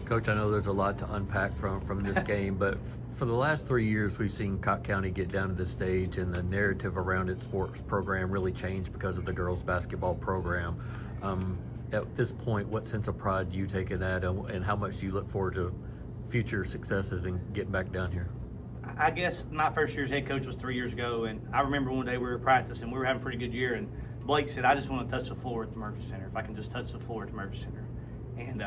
Coach, I know there's a lot to unpack from this game, but for the last 3 years, we've seen Cocke County get down to this stage, and the narrative around its sports program really changed because of the girls' basketball program. At this point, what sense of pride do you take in that, and how much do you look forward to future successes and getting back down here? I guess my first year as head coach was 3 years ago, and I remember one day we were practicing, we were having a pretty good year, and Blake said, I just want to touch the floor at the Murphy Center, if I can just touch the floor at the Murphy Center. And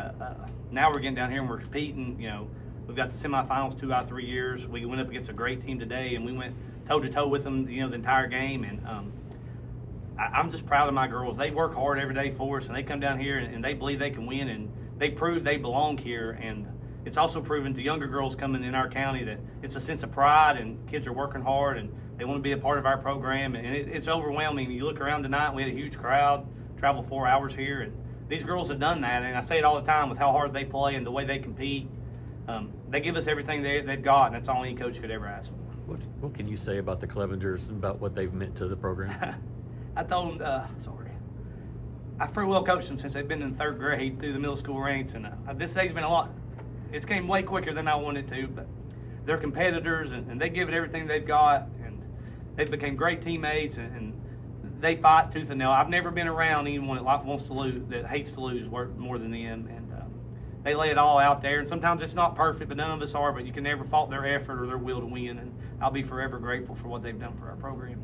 now we're getting down here and we're competing. You know, we've got the semifinals 2 out of 3 years. We went up against a great team today, and we went toe-to-toe with them, you know, the entire game. And I'm just proud of my girls. They work hard every day for us, and they come down here and they believe they can win, and they prove they belong here. And it's also proven to younger girls coming in our county that it's a sense of pride, and kids are working hard, and they want to be a part of our program. And it's overwhelming. You look around tonight, we had a huge crowd, traveled 4 hours here, and these girls have done that, and I say it all the time with how hard they play and the way they compete. They give us everything they've got, and that's all any coach could ever ask for. What can you say about the Clevengers and about what they've meant to the program? I told them, I pretty well coached them since they've been in 3rd grade through the middle school ranks, and this stage has been a lot. It's came way quicker than I wanted to, but they're competitors, and they give it everything they've got, and they've become great teammates, and they fight tooth and nail. I've never been around anyone that wants to lose, that hates to lose more than them, and they lay it all out there. And sometimes it's not perfect, but none of us are. But you can never fault their effort or their will to win. And I'll be forever grateful for what they've done for our program.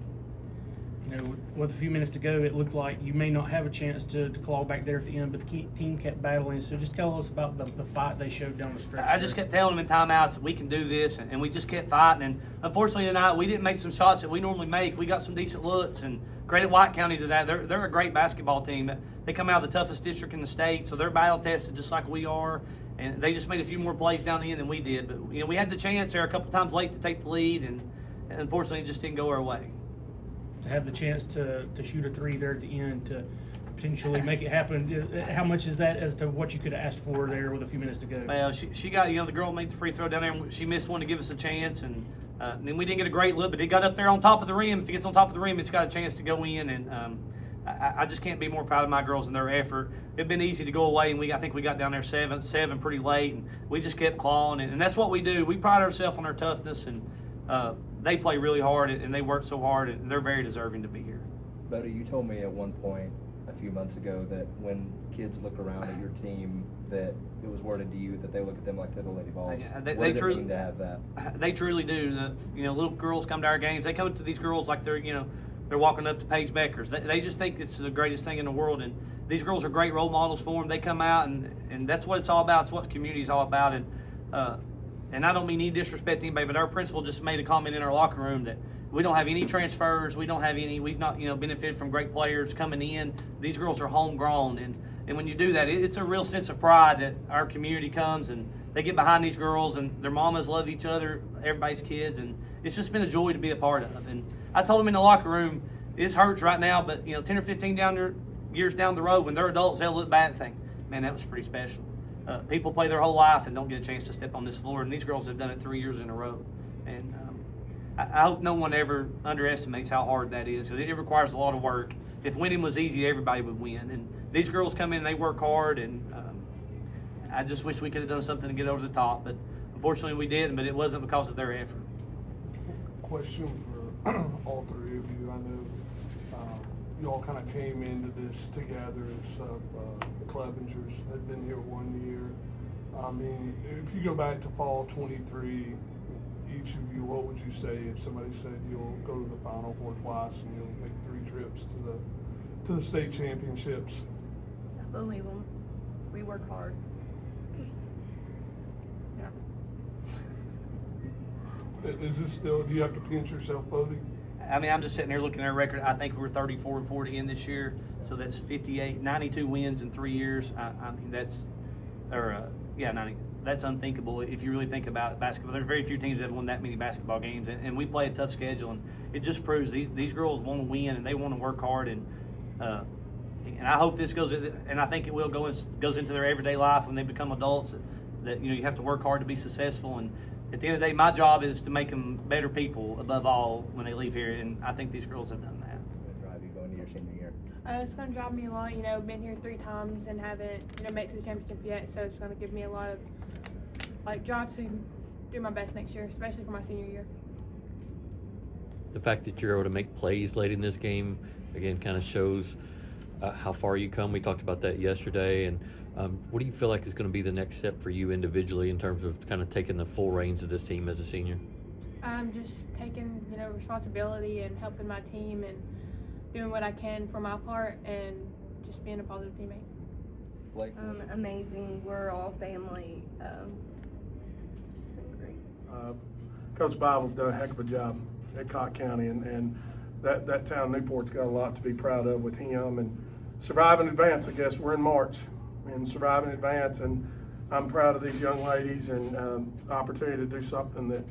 You know, with a few minutes to go, it looked like you may not have a chance to claw back there at the end, but the team kept battling. So just tell us about the fight they showed down the stretch. I just kept telling them in timeouts that we can do this, and we just kept fighting. And unfortunately tonight, we didn't make some shots that we normally make. We got some decent looks, and credit White County to that. They're a great basketball team. They come out of the toughest district in the state, so they're battle tested just like we are. And they just made a few more plays down the end than we did. But you know, we had the chance there a couple times late to take the lead, and unfortunately, it just didn't go our way. To have the chance to shoot a 3 there at the end to potentially make it happen, how much is that as to what you could have asked for there with a few minutes to go? Well, she got, you know, the girl made the free throw down there, and she missed one to give us a chance, and we didn't get a great look, but it got up there on top of the rim. If it gets on top of the rim, it's got a chance to go in, and I just can't be more proud of my girls and their effort. It'd been easy to go away, and I think we got down there 7 pretty late, and we just kept clawing, and that's what we do. We pride ourselves on our toughness, and they play really hard, and they work so hard, and they're very deserving to be here. Buddy, you told me at one point a few months ago that when kids look around at your team, that it was worded to you that they look at them like they're the Lady Vols. What does it mean to have that? They truly do. You know, little girls come to our games. They come to these girls like they're walking up to Paige Beckers. They just think it's the greatest thing in the world, and these girls are great role models for them. They come out, and that's what it's all about. It's what the community is all about. And I don't mean any disrespect to anybody, but our principal just made a comment in our locker room that we don't have any transfers. We've not, benefited from great players coming in. These girls are homegrown, and when you do that, it's a real sense of pride that our community comes and they get behind these girls, and their mamas love each other, everybody's kids, and it's just been a joy to be a part of. And I told them in the locker room, it hurts right now, but 10 or 15 years down the road, when they're adults, they'll look back and think, man, that was pretty special. People play their whole life and don't get a chance to step on this floor, and these girls have done it 3 years in a row. And I hope no one ever underestimates how hard that is, because it requires a lot of work. If winning was easy, everybody would win. And these girls come in, they work hard, and I just wish we could have done something to get over the top. But unfortunately, we didn't, but it wasn't because of their effort. Question for all three of you. I know you all kind of came into this together. The Clevengers had been here 1 year. I mean, if you go back to fall 23, each of you, what would you say if somebody said you'll go to the Final Four twice and you'll make 3 trips to the state championships? I believe them. We work hard. Yeah. Is this still? Do you have to pinch yourself, Bodie? I mean, I'm just sitting there looking at our record. I think we're 34-40 in this year, so that's 92 wins in 3 years. I mean, that's 90. That's unthinkable if you really think about basketball. There's very few teams that have won that many basketball games, and we play a tough schedule, and it just proves these girls want to win and they want to work hard, and I hope this goes, and I think it will goes into their everyday life when they become adults. That you have to work hard to be successful, and at the end of the day, my job is to make them better people above all when they leave here, and I think these girls have done that. Drive you going to your senior year. It's going to drive me a lot. You know, been here 3 times and haven't, made it to the championship yet. So it's going to give me a lot of drive to do my best next year, especially for my senior year. The fact that you're able to make plays late in this game, again, kind of shows how far you come. We talked about that yesterday. And what do you feel like is going to be the next step for you individually in terms of kind of taking the full reins of this team as a senior? Just taking, responsibility and helping my team and doing what I can for my part and just being a positive teammate. Blake? Amazing. We're all family. It's been great. Coach Bible's done a heck of a job at Cocke County, and that town, Newport's got a lot to be proud of with him. And survive and advance, I guess. We're in March, and survive and advance, and I'm proud of these young ladies and the opportunity to do something that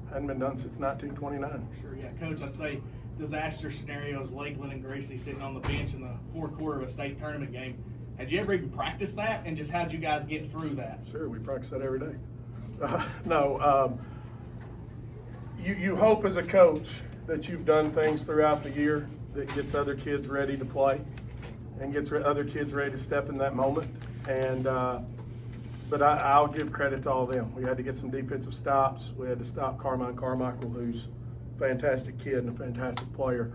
hadn't been done since 1929. Sure, yeah, Coach, I'd say disaster scenarios, Lakeland and Gracie sitting on the bench in the 4th quarter of a state tournament game. Had you ever even practiced that, and just how'd you guys get through that? Sure, we practice that every day. You hope as a coach that you've done things throughout the year that gets other kids ready to play and gets other kids ready to step in that moment. And but I'll give credit to all of them. We had to get some defensive stops. We had to stop Carmine Carmichael, who's a fantastic kid and a fantastic player.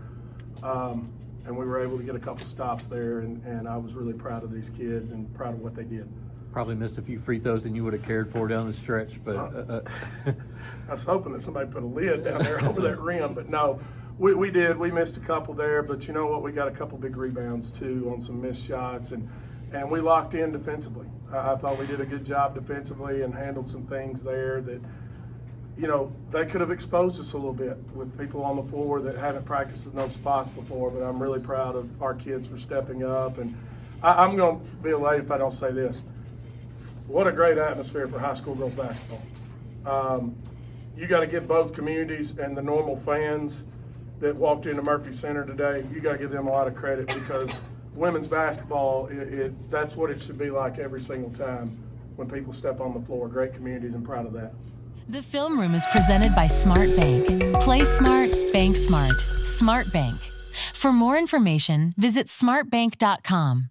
And we were able to get a couple stops there, and I was really proud of these kids and proud of what they did. Probably missed a few free throws than you would have cared for down the stretch, but I was hoping that somebody put a lid down there over that rim, but no, we did. We missed a couple there, but you know what? We got a couple big rebounds too on some missed shots, and we locked in defensively. I thought we did a good job defensively and handled some things there that, they could have exposed us a little bit with people on the floor that haven't practiced in those spots before, but I'm really proud of our kids for stepping up, and I'm going to be a lady if I don't say this. What a great atmosphere for high school girls basketball. You got to give both communities and the normal fans that walked into Murphy Center today, you got to give them a lot of credit, because women's basketball, that's what it should be like every single time when people step on the floor. Great communities, and proud of that. The Film Room is presented by SmartBank. Play smart, bank smart. SmartBank. For more information, visit smartbank.com.